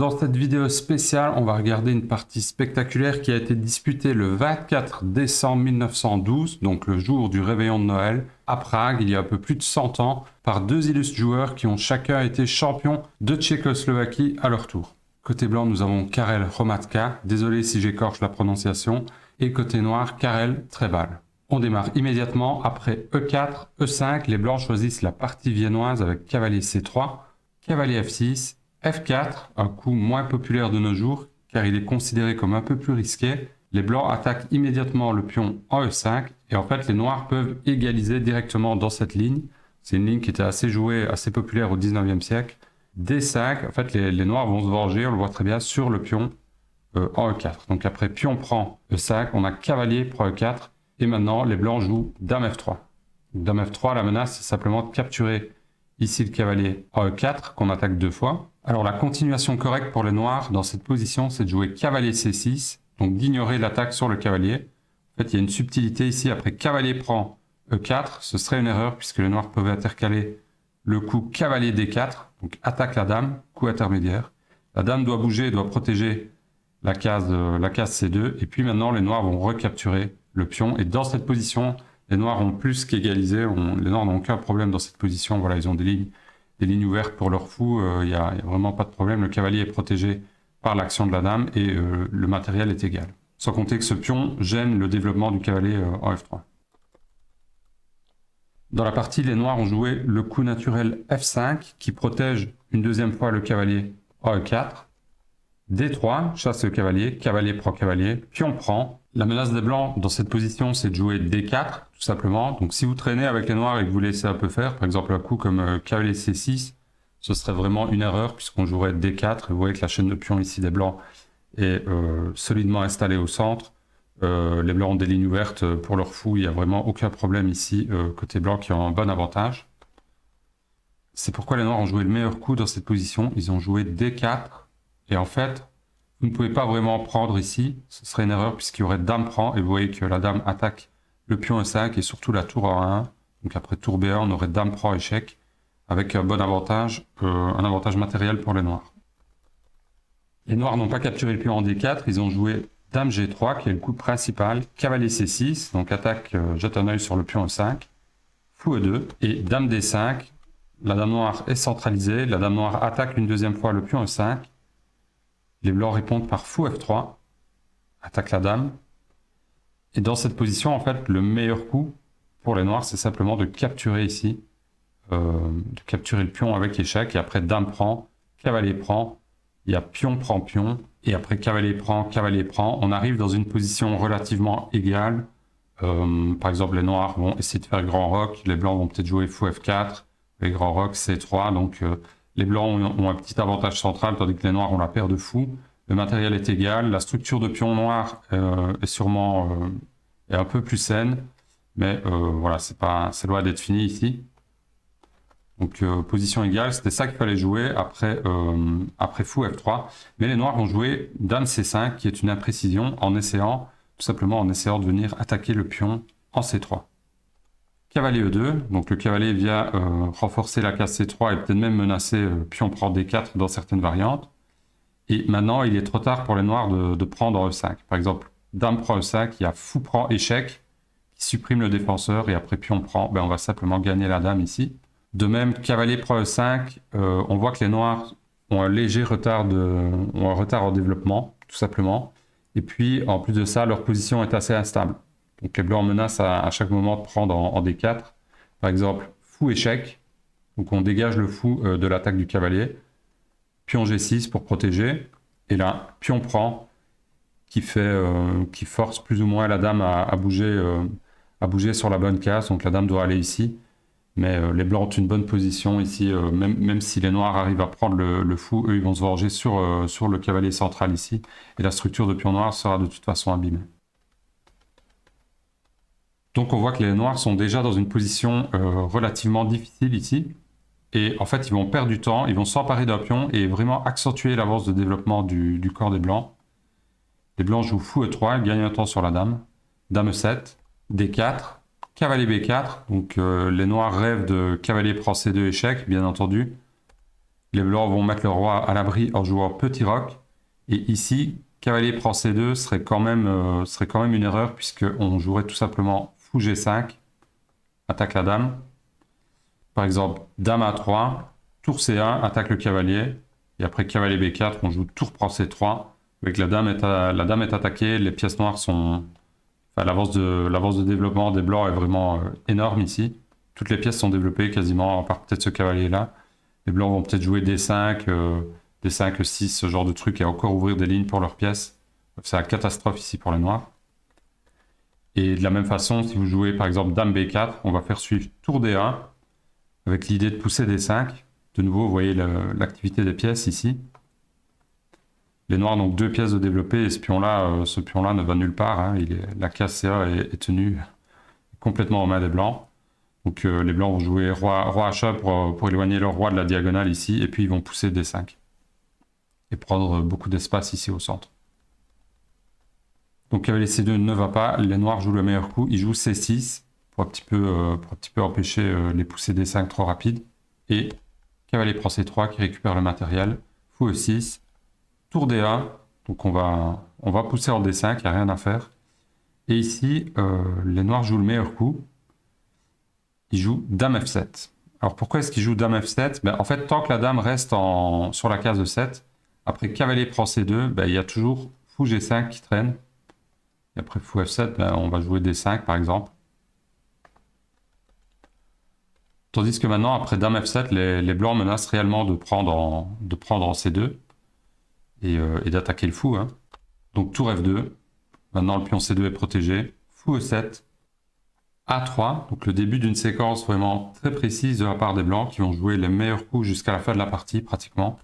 Dans cette vidéo spéciale, on va regarder une partie spectaculaire qui a été disputée le 24 décembre 1912, donc le jour du réveillon de Noël, à Prague, il y a un peu plus de 100 ans, par deux illustres joueurs qui ont chacun été champions de Tchécoslovaquie à leur tour. Côté blanc, nous avons Karel Hromadka, désolé si j'écorche la prononciation, et côté noir, Karel Trebal. On démarre immédiatement après E4, E5, les blancs choisissent la partie viennoise avec cavalier C3, cavalier F6, F4, un coup moins populaire de nos jours, car il est considéré comme un peu plus risqué. Les blancs attaquent immédiatement le pion en E5, et en fait les noirs peuvent égaliser directement dans cette ligne. C'est une ligne qui était assez jouée, assez populaire au 19e siècle. D5, en fait les noirs vont se venger, on le voit très bien, sur le pion en E4. Donc après pion prend E5, on a cavalier prend E4, et maintenant les blancs jouent dame F3. Donc, dame F3, la menace c'est simplement de capturer ici le cavalier en E4 qu'on attaque deux fois. Alors la continuation correcte pour les noirs dans cette position, c'est de jouer cavalier C6, donc d'ignorer l'attaque sur le cavalier. En fait, il y a une subtilité ici. Après cavalier prend E4, ce serait une erreur puisque les noirs peuvent intercaler le coup cavalier D4, donc attaque la dame, coup intermédiaire. La dame doit bouger, doit protéger la case C2, et puis maintenant les noirs vont recapturer le pion. Et dans cette position, les noirs ont plus qu'égalisé. Les noirs n'ont aucun problème dans cette position. Voilà, ils ont des lignes ouvertes pour leur fou. Il n'y a vraiment pas de problème. Le cavalier est protégé par l'action de la dame et le matériel est égal. Sans compter que ce pion gêne le développement du cavalier en F3. Dans la partie, les noirs ont joué le coup naturel F5 qui protège une deuxième fois le cavalier en E4. D3, chasse le cavalier, cavalier prend cavalier, pion prend. La menace des blancs dans cette position, c'est de jouer D4, tout simplement. Donc si vous traînez avec les noirs et que vous laissez un peu faire, par exemple un coup comme cavalier C6, ce serait vraiment une erreur puisqu'on jouerait D4. Et vous voyez que la chaîne de pions ici des blancs est solidement installée au centre. Les blancs ont des lignes ouvertes pour leur fou, il n'y a vraiment aucun problème ici, côté blanc qui ont un bon avantage. C'est pourquoi les noirs ont joué le meilleur coup dans cette position. Ils ont joué D4. Et en fait, vous ne pouvez pas vraiment prendre ici, ce serait une erreur puisqu'il y aurait dame prend, et vous voyez que la dame attaque le pion E5 et surtout la tour en 1. Donc après tour B1, on aurait dame prend échec, avec un bon avantage, un avantage matériel pour les noirs. Les noirs n'ont pas capturé le pion en D4, ils ont joué dame G3, qui est le coup principal, cavalier C6, donc attaque, jette un œil sur le pion E5, fou E2, et dame D5, la dame noire est centralisée, la dame noire attaque une deuxième fois le pion E5, les blancs répondent par fou F3, attaque la dame. Et dans cette position, en fait, le meilleur coup pour les noirs, c'est simplement de capturer ici, de capturer le pion avec échec. Et après, dame prend, cavalier prend, il y a pion prend pion. Et après, cavalier prend, on arrive dans une position relativement égale. Par exemple, les noirs vont essayer de faire grand roc, les blancs vont peut-être jouer fou F4, les grands rocs C3, donc les blancs ont un petit avantage central, tandis que les noirs ont la paire de fous. Le matériel est égal. La structure de pion noir est sûrement est un peu plus saine. Mais voilà, c'est loin d'être fini ici. Donc position égale, c'était ça qu'il fallait jouer après fou F3. Mais les noirs vont jouer dame C5, qui est une imprécision, tout simplement en essayant de venir attaquer le pion en C3. Cavalier E2, donc le cavalier vient renforcer la case C3 et peut-être même menacer pion prend D4 dans certaines variantes. Et maintenant, il est trop tard pour les noirs de prendre E5. Par exemple, dame prend E5, il y a fou prend échec, qui supprime le défenseur, et après pion prend, ben on va simplement gagner la dame ici. De même, cavalier prend E5, on voit que les noirs ont un léger retard, ont un retard en développement, tout simplement. Et puis, en plus de ça, leur position est assez instable. Donc les blancs menacent à chaque moment de prendre en D4. Par exemple, fou échec. Donc on dégage le fou de l'attaque du cavalier. Pion G6 pour protéger. Et là, pion prend, qui force plus ou moins la dame à bouger sur la bonne case. Donc la dame doit aller ici. Mais les blancs ont une bonne position ici. Même si les noirs arrivent à prendre le fou, eux ils vont se venger sur le cavalier central ici. Et la structure de pion noir sera de toute façon abîmée. Donc on voit que les noirs sont déjà dans une position relativement difficile ici. Et en fait, ils vont perdre du temps, ils vont s'emparer d'un pion et vraiment accentuer l'avance de développement du corps des blancs. Les blancs jouent fou E3, ils gagnent un temps sur la dame. Dame E7, D4, cavalier B4. Donc les noirs rêvent de cavalier prend C2 échec, bien entendu. Les blancs vont mettre le roi à l'abri en jouant petit roc. Et ici, cavalier prend C2 serait quand même une erreur puisqu'on jouerait tout simplement fou G5, attaque la dame. Par exemple, dame A3, tour C1, attaque le cavalier. Et après cavalier B4, on joue tour prend C3. Avec la dame est attaquée, les pièces noires sont... Enfin, l'avance de développement des blancs est vraiment énorme ici. Toutes les pièces sont développées quasiment, à part peut-être ce cavalier-là. Les blancs vont peut-être jouer D5, D5, 6, ce genre de truc, et encore ouvrir des lignes pour leurs pièces. C'est la catastrophe ici pour les noirs. Et de la même façon, si vous jouez par exemple dame B4, on va faire suivre tour D1, avec l'idée de pousser D5. De nouveau, vous voyez l'activité des pièces ici. Les noirs n'ont que 2 pièces de développer, et ce pion-là ne va nulle part. Hein. La case CA est tenue complètement aux mains des blancs. Donc les blancs vont jouer roi H pour éloigner leur roi de la diagonale ici, et puis ils vont pousser D5. Et prendre beaucoup d'espace ici au centre. Donc cavalier C2 ne va pas, les noirs jouent le meilleur coup, ils jouent C6 pour un petit peu empêcher les poussées D5 trop rapides. Et cavalier prend C3 qui récupère le matériel, fou E6, tour D1, donc on va pousser en D5, il n'y a rien à faire. Et ici, les noirs jouent le meilleur coup, ils jouent dame F7. Alors pourquoi est-ce qu'ils jouent dame F7? En fait, tant que la dame reste sur la case de 7, après cavalier prend C2, il y a toujours fou G5 qui traîne. Et après fou F7, on va jouer D5 par exemple. Tandis que maintenant, après dame F7, les blancs menacent réellement de prendre en C2 et d'attaquer le fou. Hein. Donc tour F2. Maintenant, le pion C2 est protégé. Fou E7. A3. Donc le début d'une séquence vraiment très précise de la part des blancs qui vont jouer les meilleurs coups jusqu'à la fin de la partie pratiquement.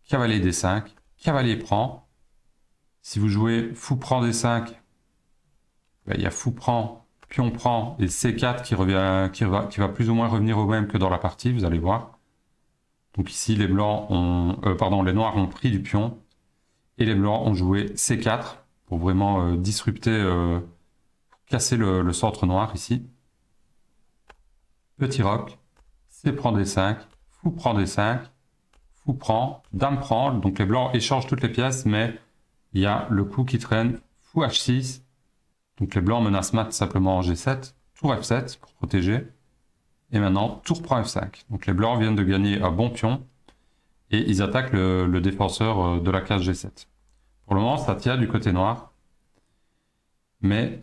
Cavalier D5. Cavalier prend. Si vous jouez fou prend D5, il y a fou prend, pion prend et C4 qui va plus ou moins revenir au même que dans la partie, vous allez voir. Donc ici, les noirs ont pris du pion et les blancs ont joué C4 pour vraiment disrupter, casser le centre noir ici. Petit roc, C prend D5, fou prend D5, fou prend, dame prend. Donc les blancs échangent toutes les pièces, mais il y a le coup qui traîne, fou H6. Donc les blancs menacent mat simplement en G7, tour F7 pour protéger. Et maintenant, tour prend F5. Donc les blancs viennent de gagner un bon pion et ils attaquent le défenseur de la case G7. Pour le moment, ça tient du côté noir. Mais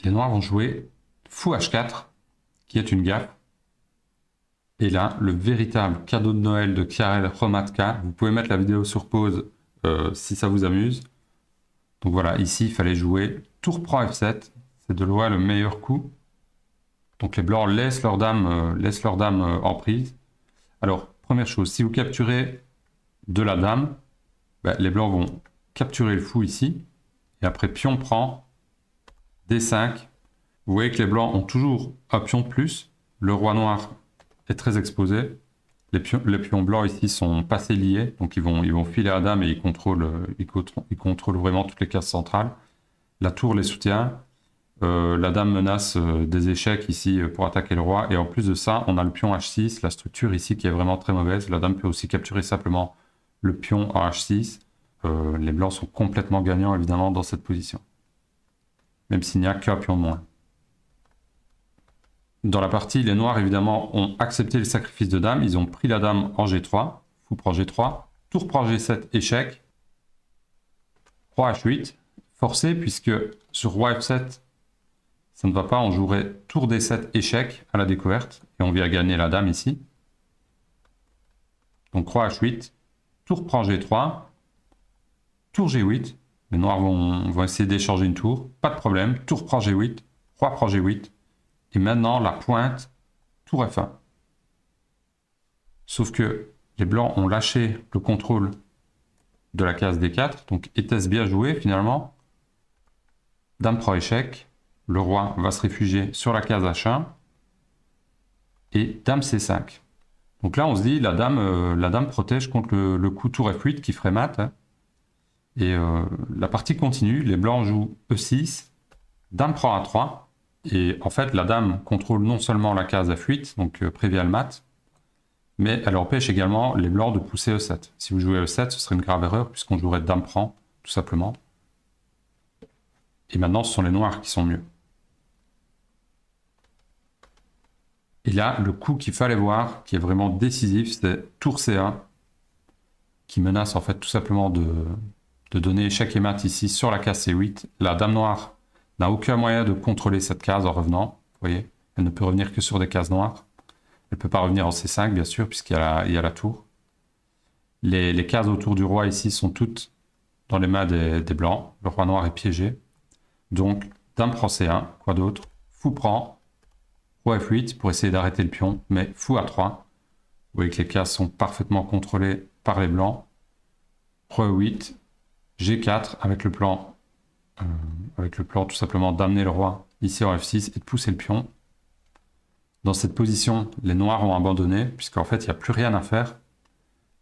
les noirs vont jouer fou H4, qui est une gaffe. Et là, le véritable cadeau de Noël de Karel Hromadka. Vous pouvez mettre la vidéo sur pause si ça vous amuse. Donc voilà, ici, il fallait jouer tour prend F7. C'est de loin le meilleur coup. Donc les blancs laissent leur dame en prise. Alors, première chose, si vous capturez de la dame, les blancs vont capturer le fou ici. Et après, pion prend, D5. Vous voyez que les blancs ont toujours un pion de plus. Le roi noir est très exposé. Les pions blancs ici sont pas assez liés, donc ils vont filer à dame et ils contrôlent vraiment toutes les cases centrales. La tour les soutient. La dame menace des échecs ici pour attaquer le roi. Et en plus de ça, on a le pion H6, la structure ici qui est vraiment très mauvaise. La dame peut aussi capturer simplement le pion en H6. Les blancs sont complètement gagnants évidemment dans cette position. Même s'il n'y a qu'un pion de moins. Dans la partie, les noirs, évidemment, ont accepté le sacrifice de dame. Ils ont pris la dame en G3. Fou prend G3. Tour prend G7, échec. Roi H8. Forcé, puisque sur roi F7, ça ne va pas. On jouerait tour D7, échec à la découverte. Et on vient gagner la dame ici. Donc roi H8. Tour prend G3. Tour G8. Les noirs vont essayer d'échanger une tour. Pas de problème. Tour prend G8. Roi prend G8. Et maintenant, la pointe, tour F1. Sauf que les blancs ont lâché le contrôle de la case D4. Donc, était-ce bien joué finalement? Dame prend échec. Le roi va se réfugier sur la case H1. Et dame C5. Donc là, on se dit, la dame protège contre le coup tour F8 qui ferait mat. Hein. Et la partie continue. Les blancs jouent E6. Dame prend A3. Et en fait, la dame contrôle non seulement la case F8, donc prévient le mat, mais elle empêche également les blancs de pousser E7. Si vous jouez E7, ce serait une grave erreur, puisqu'on jouerait dame prend, tout simplement. Et maintenant, ce sont les noirs qui sont mieux. Et là, le coup qu'il fallait voir, qui est vraiment décisif, c'est tour C1, qui menace en fait tout simplement de donner échec et mat ici sur la case C8. La dame noire n'a aucun moyen de contrôler cette case en revenant. Vous voyez, elle ne peut revenir que sur des cases noires. Elle ne peut pas revenir en C5, bien sûr, puisqu'il y a la tour. Les cases autour du roi ici sont toutes dans les mains des blancs. Le roi noir est piégé. Donc, dame prend C1, quoi d'autre? Fou prend, roi F8 pour essayer d'arrêter le pion, mais fou A3. Vous voyez que les cases sont parfaitement contrôlées par les blancs. Roi E8, G4 avec le plan tout simplement d'amener le roi ici en F6 et de pousser le pion. Dans cette position, les noirs ont abandonné, puisqu'en fait, il n'y a plus rien à faire.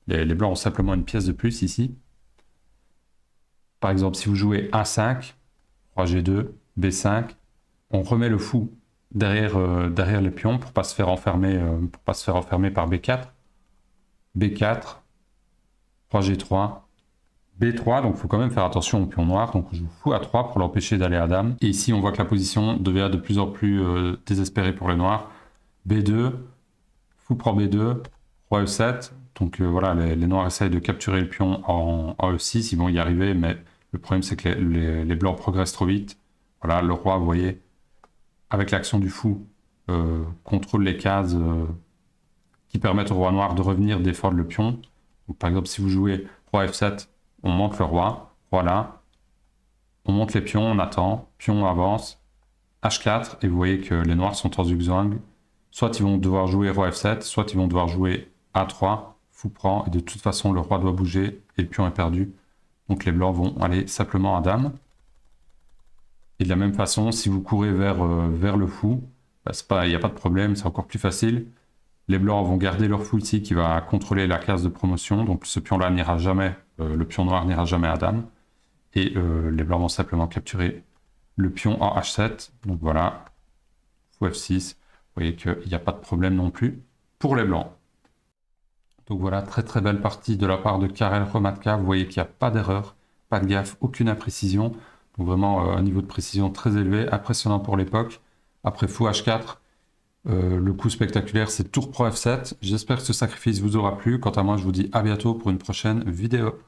Les blancs ont simplement une pièce de plus ici. Par exemple, si vous jouez A5, roi G2, B5, on remet le fou derrière les pions pour ne pas se faire enfermer par B4. B4, roi G3, B3, donc il faut quand même faire attention au pion noir, donc on joue fou A3 pour l'empêcher d'aller à dame. Et ici, on voit que la position devient de plus en plus désespérée pour les noirs. B2, fou prend B2, roi E7, donc voilà, les noirs essayent de capturer le pion en E6, ils vont y arriver, mais le problème c'est que les blancs progressent trop vite. Voilà, le roi, vous voyez, avec l'action du fou, contrôle les cases qui permettent au roi noir de revenir défendre le pion. Donc, par exemple, si vous jouez roi F7, on monte le roi, voilà, on monte les pions, on attend, pion avance, H4, et vous voyez que les noirs sont en zigzag. Soit ils vont devoir jouer roi F7, soit ils vont devoir jouer A3, fou prend, et de toute façon le roi doit bouger et le pion est perdu. Donc les blancs vont aller simplement à dame. Et de la même façon, si vous courez vers le fou, il n'y a pas de problème, c'est encore plus facile. Les blancs vont garder leur fou ici qui va contrôler la case de promotion, donc ce pion-là n'ira jamais, le pion noir n'ira jamais à dame. Et les blancs vont simplement capturer le pion en H7, donc voilà, fou F6. Vous voyez qu'il n'y a pas de problème non plus pour les blancs. Donc voilà, très très belle partie de la part de Karel Hromadka. Vous voyez qu'il n'y a pas d'erreur, pas de gaffe, aucune imprécision. Donc vraiment un niveau de précision très élevé, impressionnant pour l'époque. Après fou H4, le coup spectaculaire c'est tour pro F7. J'espère que ce sacrifice vous aura plu. Quant à moi, je vous dis à bientôt pour une prochaine vidéo.